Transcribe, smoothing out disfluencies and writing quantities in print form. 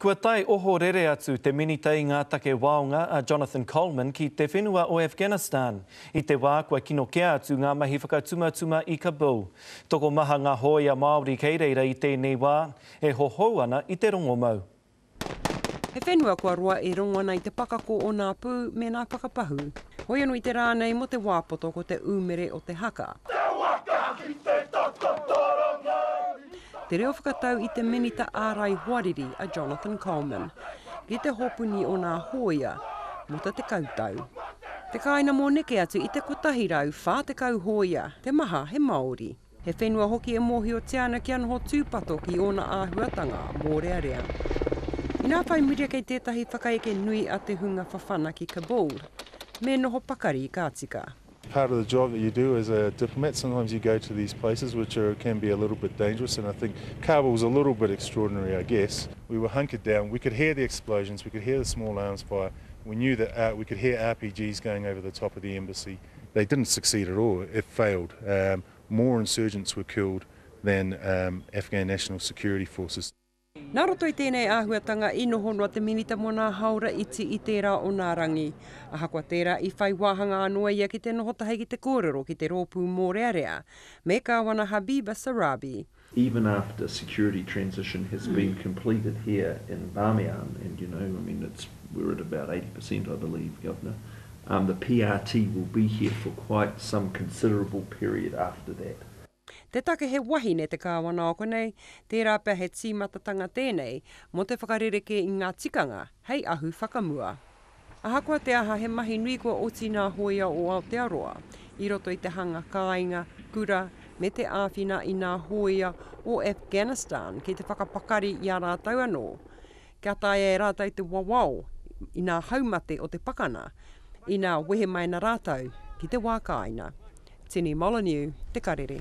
Kua tai oho rere atu te minita i ngā take waonga a Jonathan Coleman ki te whenua o Afghanistan. I te wā kua kino kea atu ngā mahi whakatumatuma i Kabul. Toko maha ngā hoia Māori kei reira i tēnei wā, e hohou ana i te rongo mau. He whenua kua roa e rongo ana i te pakako o nā pū me nā whakapahu. Hoi anui te rānei mo te wāpoto ko te umere o te haka. Te reo whakatau i te minita ārai huariri a Jonathan Coleman. Ki te hopuni o nā hoia, muta te kautau. Te kāina mō neke atu i te kotahirau whā te kau hoia, te maha he Māori. He whenua hoki e mōhi o te ana ki anho tūpato ki ona āhuatanga mō rea rea. I nā whai miria kei tētahi whakaeke nui a te hunga whawhana ki Kabul, me noho pakari i Kātika. Part of the job that you do as a diplomat, sometimes you go to these places which can be a little bit dangerous, and I think Kabul's a little bit extraordinary, I guess. We were hunkered down, we could hear the explosions, we could hear the small arms fire, we knew that we could hear RPGs going over the top of the embassy. They didn't succeed at all, it failed. More insurgents were killed than Afghan National Security Forces. Nā roto i tēnei āhuatanga I noho noa te minita mo nā haura iti I tērā o nā rangi. Aha kua tērā I whai wāhanga anua ia ki te noho tahi ki te kōrero ki te rōpū mō rea rea, me kāwana Habiba Sarabi. Even after security transition has been completed here in Bamiyan, and we're at about 80%, I believe, Governor, the PRT will be here for quite some considerable period after that. Te take he wahine te kāwana o konei, tērā pia he tīmatatanga tēnei, mo te whakarereke I ngā tikanga, hei ahu whakamua. Ahakoa te aha he mahi nui kua oti nā hoia o Aotearoa, I roto I te hanga kāinga, kura, me te āwhina I nā hoia o Afghanistan ki te whakapakari I a rātau anō. Kia taia e rātau te wawao I nā haumate o te pakana, I nā wehe mai na rātau ki te wā kāinga. Tini Molyneux, Te Karere.